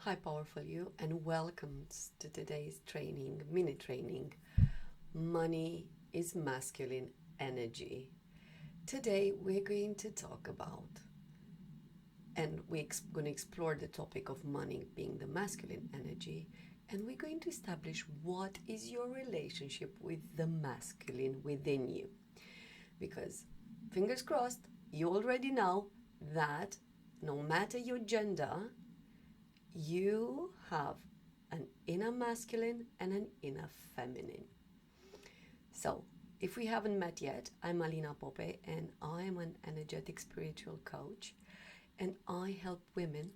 Hi, powerful you, and welcome to today's mini training. Money is masculine energy. Today, we're going to talk about, and we're going to explore the topic of money being the masculine energy, and we're going to establish what is your relationship with the masculine within you. Because, fingers crossed, you already know that no matter your gender, you have an inner masculine and an inner feminine. So, if we haven't met yet, I'm Alina Pope and I am an energetic spiritual coach, and I help women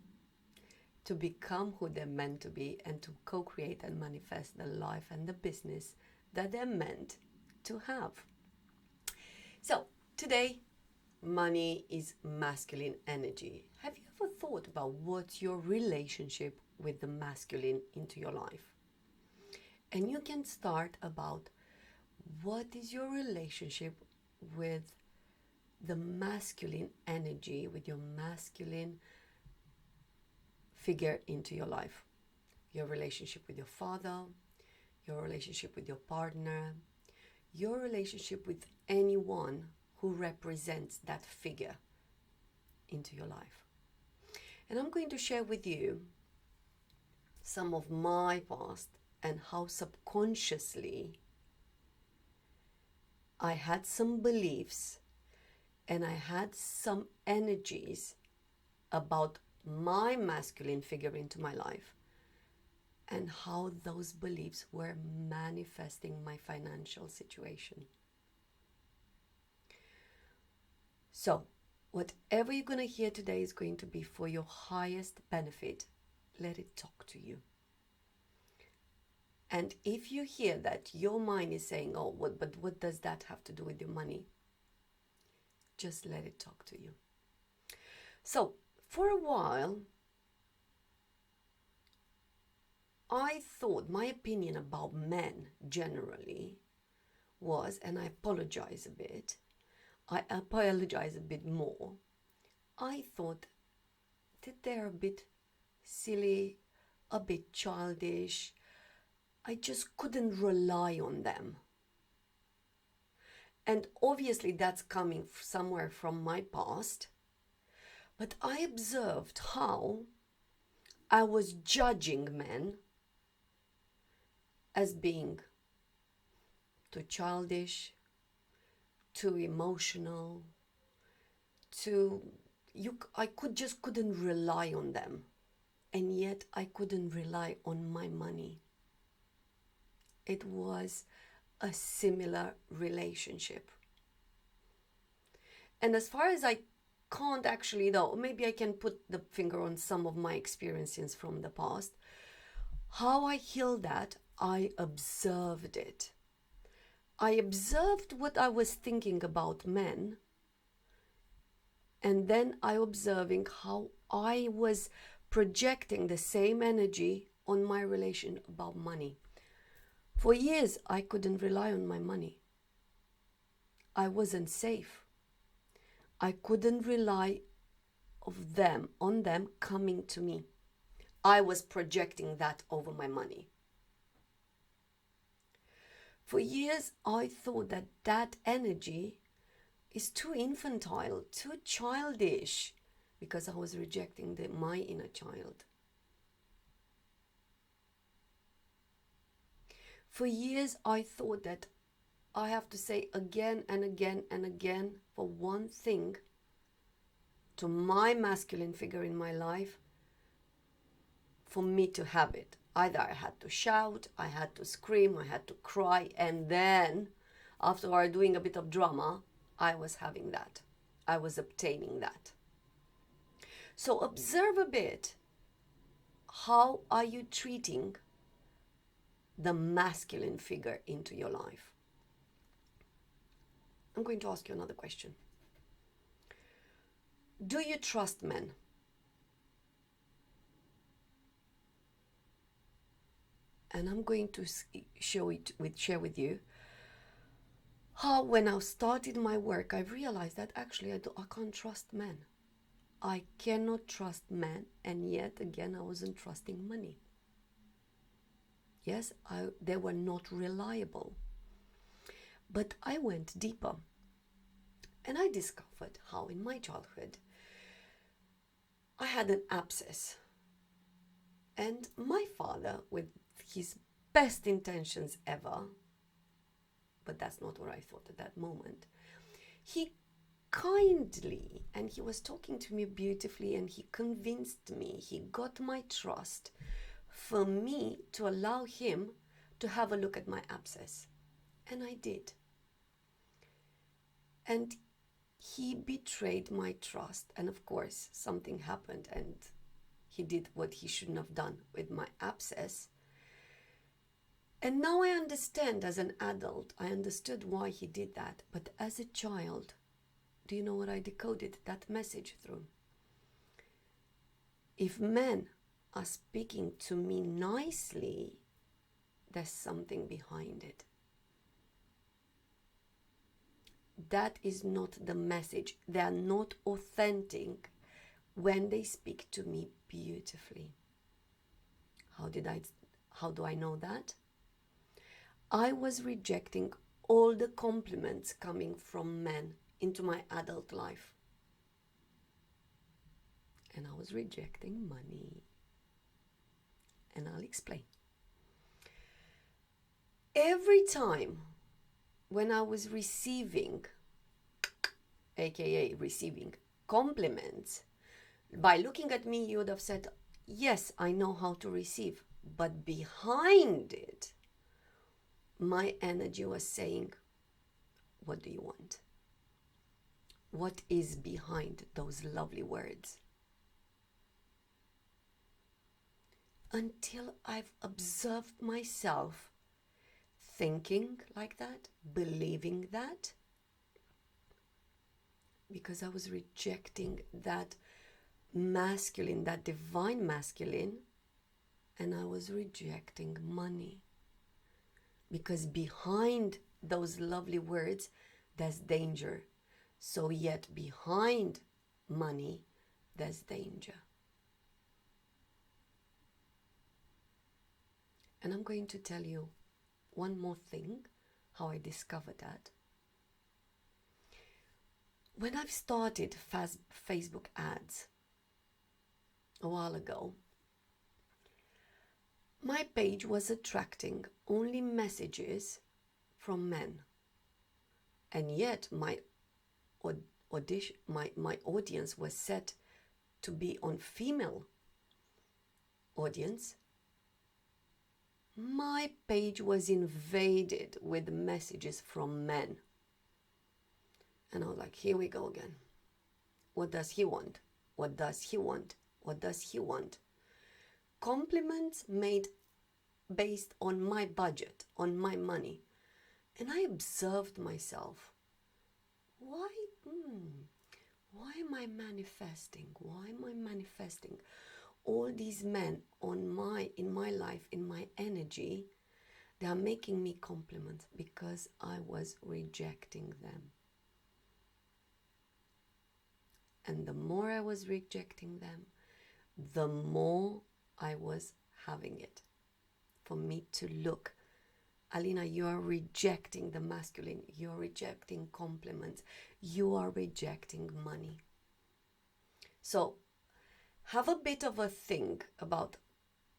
to become who they're meant to be and to co-create and manifest the life and the business that they're meant to have. So, today, money is masculine energy. Have you ever thought about what's your relationship with the masculine into your life? And you can start about what is your relationship with the masculine energy, with your masculine figure into your life. Your relationship with your father, your relationship with your partner, your relationship with anyone who represents that figure into your life. And I'm going to share with you some of my past and how subconsciously I had some beliefs and I had some energies about my masculine figure into my life and how those beliefs were manifesting my financial situation. So, whatever you're going to hear today is going to be for your highest benefit. Let it talk to you. And if you hear that your mind is saying, oh, but what does that have to do with your money? Just let it talk to you. So, for a while, I thought my opinion about men generally was, and I apologize a bit more, I thought that they're a bit silly, a bit childish. I just couldn't rely on them. And obviously that's coming somewhere from my past. But I observed how I was judging men as being too childish, too emotional, I couldn't rely on them. And yet I couldn't rely on my money. It was a similar relationship. And as far as I can't actually, though, maybe I can put the finger on some of my experiences from the past. How I healed that, I observed it. I observed what I was thinking about men, and then I observing how I was projecting the same energy on my relation about money. For years, I couldn't rely on my money. I wasn't safe. I couldn't rely on them coming to me. I was projecting that over my money. For years, I thought that energy is too infantile, too childish, because I was rejecting my inner child. For years, I thought that I have to say again and again and again for one thing to my masculine figure in my life for me to have it. Either I had to shout, I had to scream, I had to cry, and then after doing a bit of drama, I was having that. I was obtaining that. So observe a bit, how are you treating the masculine figure into your life? I'm going to ask you another question. Do you trust men? And I'm going to share with you how when I started my work, I realized that actually I can't trust men. I cannot trust men, and yet again I wasn't trusting money. Yes, they were not reliable. But I went deeper, and I discovered how in my childhood I had an abscess. And my father, with his best intentions ever, but that's not what I thought at that moment, he kindly, and he was talking to me beautifully, and he convinced me, he got my trust for me to allow him to have a look at my abscess. And I did. And he betrayed my trust, and of course something happened, and he did what he shouldn't have done with my abscess. And now I understand, as an adult, I understood why he did that. But as a child, do you know what I decoded that message through? If men are speaking to me nicely, there's something behind it. That is not the message. They are not authentic when they speak to me beautifully. How do I know that? I was rejecting all the compliments coming from men into my adult life. And I was rejecting money. And I'll explain. Every time when I was receiving, aka receiving compliments, by looking at me, you would have said, yes, I know how to receive. But behind it, my energy was saying, what do you want? What is behind those lovely words? Until I've observed myself thinking like that, believing that, because I was rejecting that masculine, that divine masculine, and I was rejecting money. Because behind those lovely words, there's danger. So yet behind money, there's danger. And I'm going to tell you one more thing, how I discovered that. When I've started Facebook ads a while ago, my page was attracting only messages from men. And yet my audience was set to be on female audience. My page was invaded with messages from men. And I was like, here we go again. What does he want? What does he want? What does he want? Compliments made based on my budget, on my money. And I observed myself. Why am I manifesting? Why am I manifesting all these men in my life, in my energy? They are making me compliments because I was rejecting them. And the more I was rejecting them, the more I was having it. For me to look, Alina, you are rejecting the masculine, you are rejecting compliments, you are rejecting money. So have a bit of a think about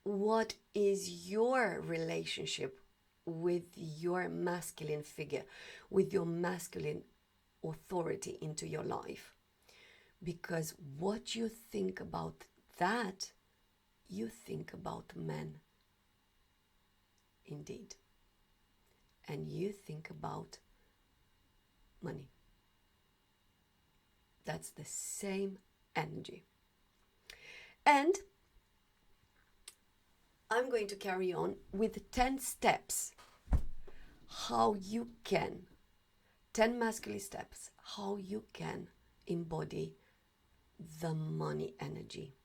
what is your relationship with your masculine figure, with your masculine authority into your life. Because what you think about that, you think about men. Indeed. And you think about money. That's the same energy. And I'm going to carry on with 10 steps how you can, 10 masculine steps, how you can embody the money energy.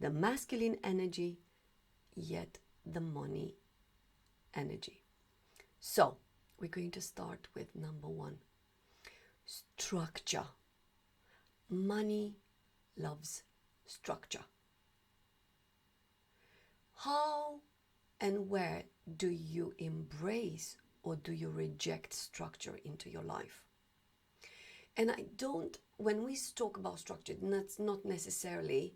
The masculine energy, yet the money energy. So, we're going to start with number 1. Structure. Money loves structure. How and where do you embrace or do you reject structure into your life? And when we talk about structure, that's not necessarily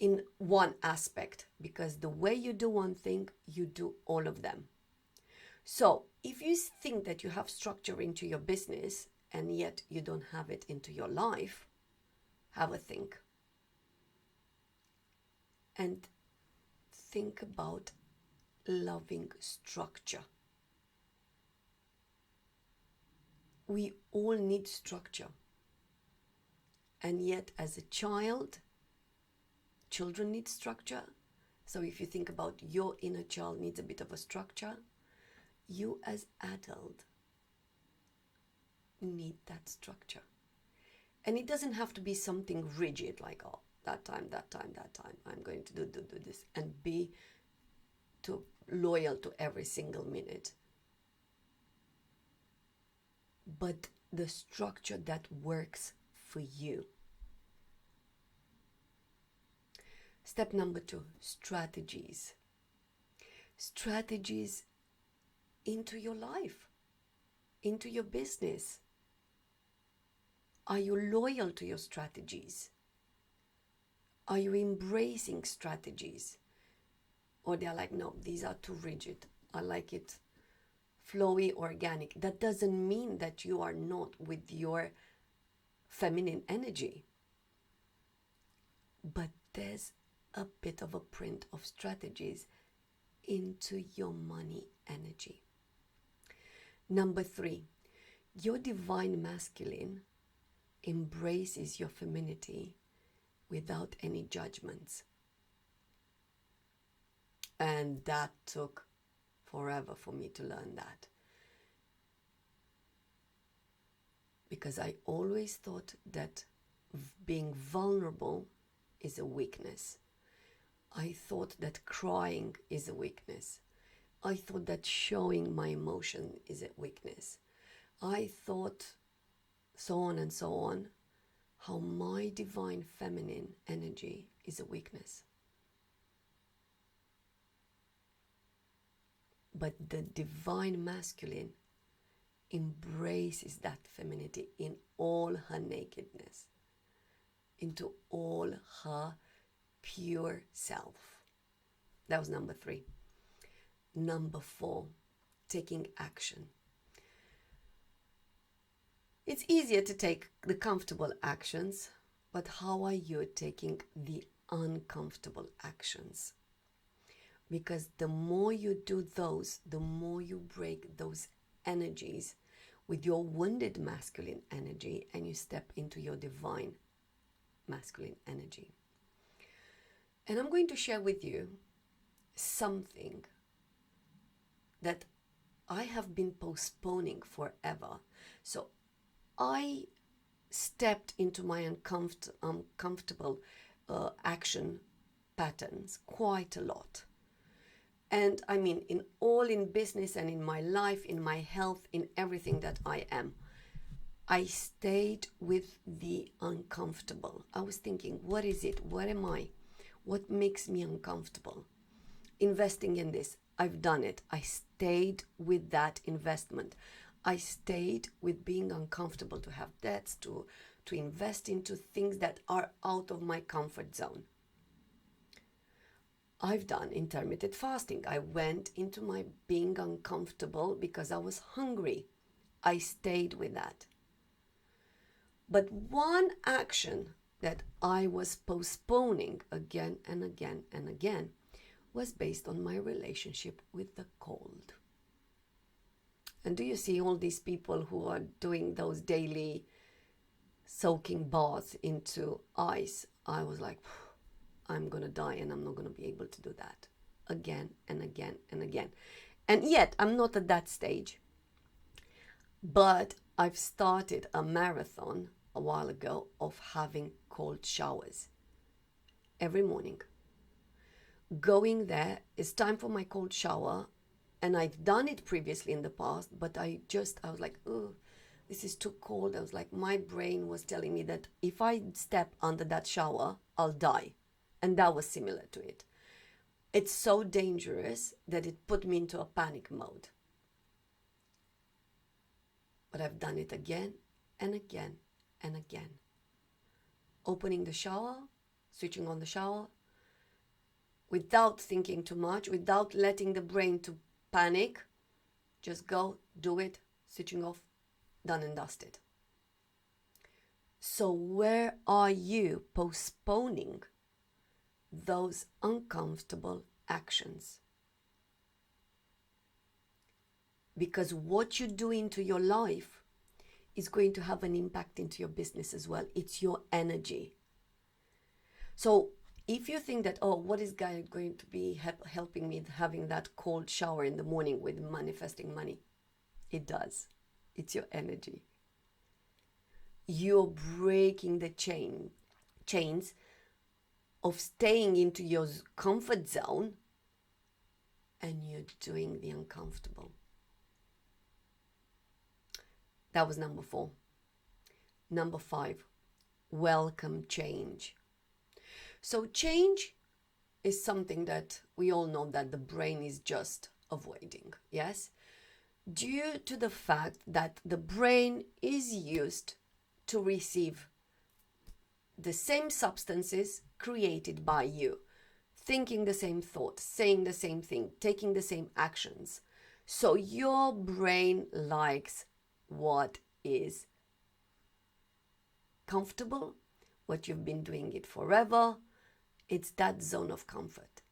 in one aspect, because the way you do one thing, you do all of them. So if you think that you have structure into your business and yet you don't have it into your life, have a think. And think about loving structure. We all need structure. And yet as a child, children need structure. So if you think about your inner child needs a bit of a structure, you as adult need that structure. And it doesn't have to be something rigid like, oh, that time, I'm going to do this, and be loyal to every single minute. But the structure that works for you. Step number 2, strategies. Strategies into your life, into your business. Are you loyal to your strategies? Are you embracing strategies? Or they're like, no, these are too rigid. I like it flowy, organic. That doesn't mean that you are not with your feminine energy. But there's a bit of a print of strategies into your money energy. Number 3, your divine masculine embraces your femininity without any judgments. And that took forever for me to learn that. Because I always thought that being vulnerable is a weakness. I thought that crying is a weakness. I thought that showing my emotion is a weakness. I thought so on and so on, how my divine feminine energy is a weakness. But the divine masculine embraces that femininity in all her nakedness, into all her pure self. That was number 3. Number 4, taking action. It's easier to take the comfortable actions, but how are you taking the uncomfortable actions? Because the more you do those, the more you break those energies with your wounded masculine energy and you step into your divine masculine energy. And I'm going to share with you something that I have been postponing forever. So I stepped into my uncomfortable action patterns quite a lot. And I mean, in business and in my life, in my health, in everything that I am, I stayed with the uncomfortable. I was thinking, what is it? What am I? What makes me uncomfortable? Investing in this, I've done it. I stayed with that investment. I stayed with being uncomfortable, to have debts, to invest into things that are out of my comfort zone. I've done intermittent fasting. I went into my being uncomfortable because I was hungry. I stayed with that. But one action that I was postponing again and again and again was based on my relationship with the cold. And do you see all these people who are doing those daily soaking baths into ice? I was like, I'm going to die and I'm not going to be able to do that again and again and again. And yet I'm not at that stage. But I've started a marathon a while ago of having cold showers every morning. Going there, it's time for my cold shower. And I've done it previously in the past, but I was like, oh, this is too cold. I was like, my brain was telling me that if I step under that shower, I'll die. And that was similar to it. It's so dangerous that it put me into a panic mode. But I've done it again and again and again. Opening the shower, switching on the shower, without thinking too much, without letting the brain to panic. Just go, do it, switching off, done and dusted. So where are you postponing those uncomfortable actions? Because what you do into your life is going to have an impact into your business as well. It's your energy. So if you think that, oh, what is God going to be helping me having that cold shower in the morning with manifesting money? It does. It's your energy. You're breaking the chains of staying into your comfort zone, and you're doing the uncomfortable. That was number 4. Number 5, welcome change. So change is something that we all know that the brain is just avoiding, yes? Due to the fact that the brain is used to receive the same substances created by you, thinking the same thought, saying the same thing, taking the same actions. So your brain likes what is comfortable, what you've been doing it forever. It's that zone of comfort.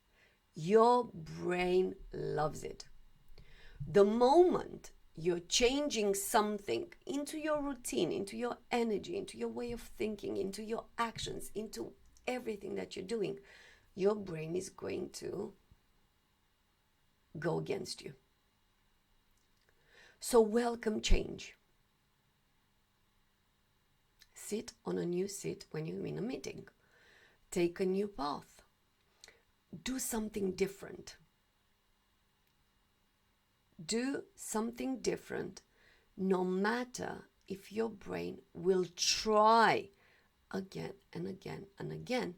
Your brain loves it. The moment you're changing something into your routine, into your energy, into your way of thinking, into your actions, into everything that you're doing, your brain is going to go against you. So welcome change. Sit on a new seat when you're in a meeting. Take a new path. Do something different. Do something different, no matter if your brain will try again and again and again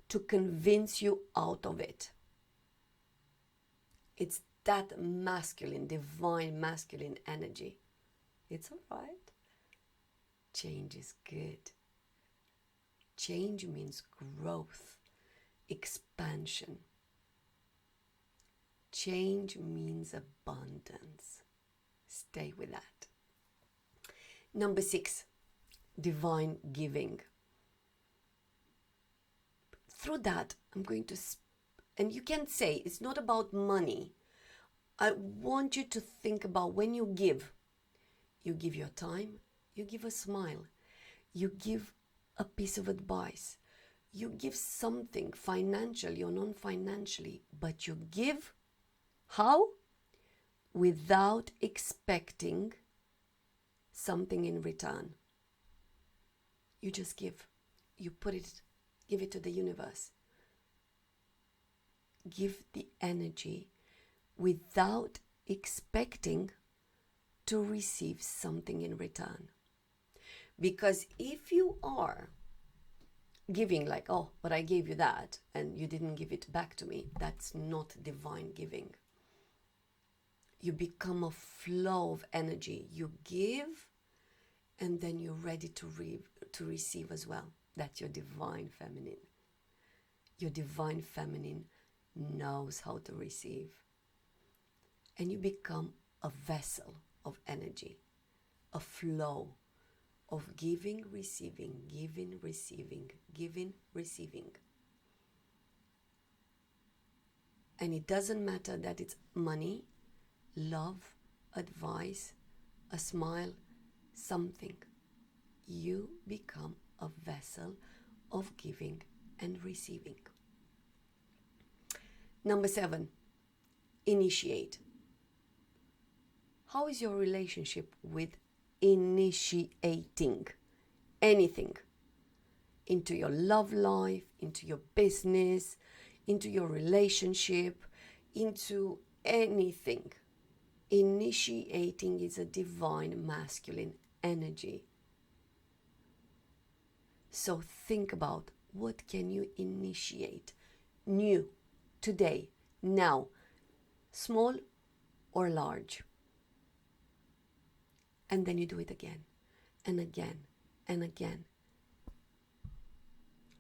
to convince you out of it. It's that masculine, divine masculine energy. It's all right. Change is good. Change means growth, expansion. Change means abundance. Stay with that. Number 6, divine giving. Through that, I'm going to, and you can say it's not about money. I want you to think about when you give your time, you give a smile, you give a piece of advice, you give something financially or non-financially, but you give how? Without expecting something in return. You just give. You give it to the universe. Give the energy without expecting to receive something in return. Because if you are giving like, oh, but I gave you that and you didn't give it back to me, that's not divine giving. You become a flow of energy. You give, and then you're ready to receive as well. That's your divine feminine. Your divine feminine knows how to receive. And you become a vessel of energy, a flow of giving, receiving, giving, receiving, giving, receiving. And it doesn't matter that it's money, love, advice, a smile, something. You become a vessel of giving and receiving. Number 7, initiate. How is your relationship with initiating anything into your love life, into your business, into your relationship, into anything? Initiating is a divine masculine energy. So think about, what can you initiate new today, now, small or large? And then you do it again and again and again.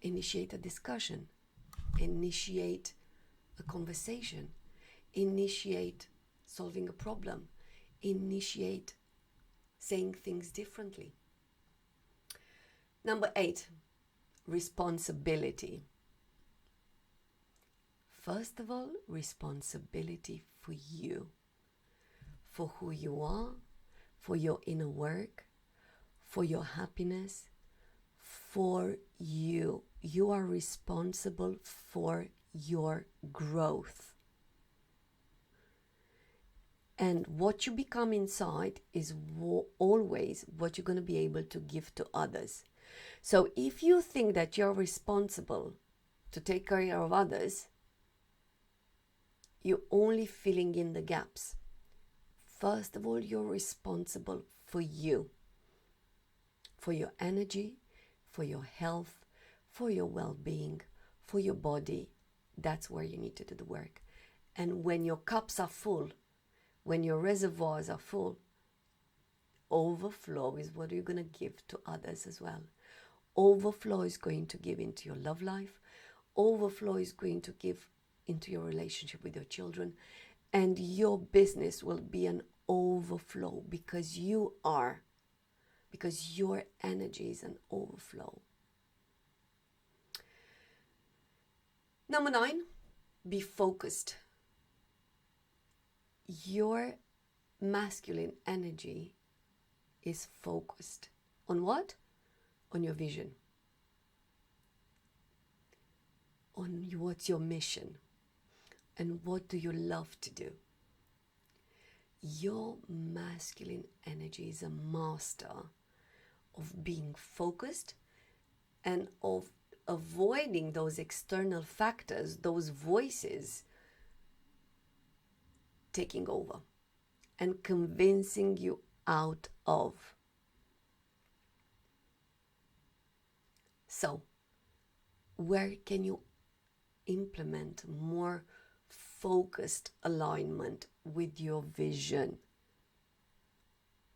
Initiate a discussion, initiate a conversation, initiate solving a problem, initiate saying things differently. Number 8, responsibility. First of all, responsibility for you, for who you are, for your inner work, for your happiness, for you. You are responsible for your growth. And what you become inside is always what you're going to be able to give to others. So if you think that you're responsible to take care of others, you're only filling in the gaps. First of all, you're responsible for you, for your energy, for your health, for your well-being, for your body. That's where you need to do the work. And when your cups are full, when your reservoirs are full, overflow is what you're going to give to others as well. Overflow is going to give into your love life. Overflow is going to give into your relationship with your children. And your business will be an overflow because your energy is an overflow. Number 9, be focused. Your masculine energy is focused on what? On your vision. On what's your mission and what do you love to do. Your masculine energy is a master of being focused and of avoiding those external factors, those voices taking over and convincing you out of. So, where can you implement more focused alignment with your vision,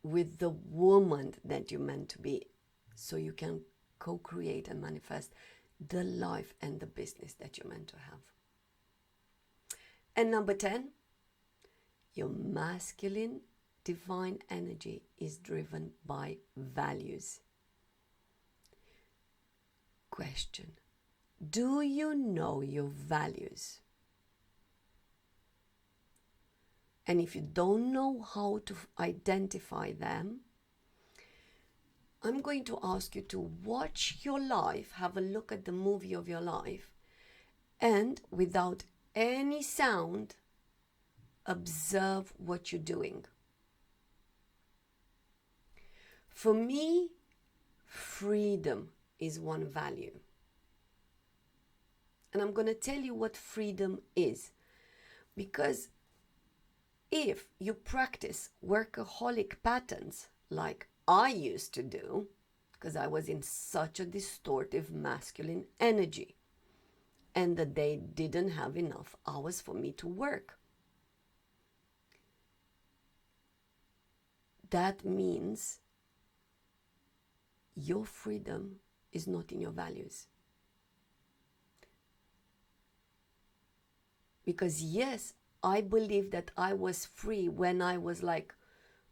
with the woman that you're meant to be, so you can co-create and manifest the life and the business that you're meant to have? And number 10, your masculine divine energy is driven by values. Question: do you know your values? And if you don't know how to identify them, I'm going to ask you to watch your life, have a look at the movie of your life, and without any sound, observe what you're doing. For me, freedom is one value. And I'm going to tell you what freedom is. Because if you practice workaholic patterns like I used to do, because I was in such a distortive masculine energy, and the day didn't have enough hours for me to work, that means your freedom is not in your values. Because yes, I believe that I was free when I was like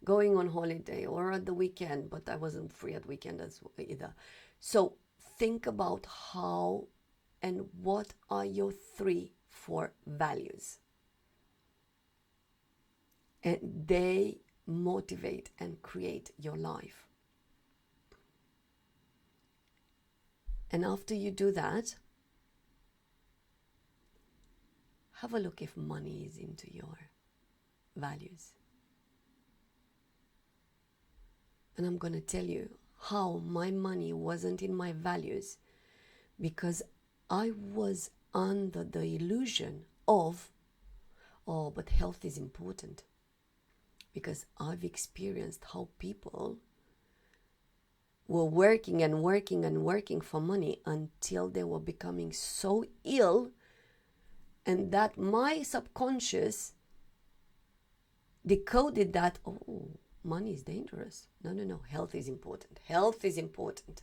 going on holiday or at the weekend, but I wasn't free at weekend as well either. So think about how and what are your 3, 4 values. And they motivate and create your life. And after you do that, have a look if money is into your values. And I'm going to tell you how my money wasn't in my values, because I was under the illusion of, oh, but health is important. Because I've experienced how people were working and working and working for money until they were becoming so ill, and that my subconscious decoded that, oh, money is dangerous. No, health is important. Health is important.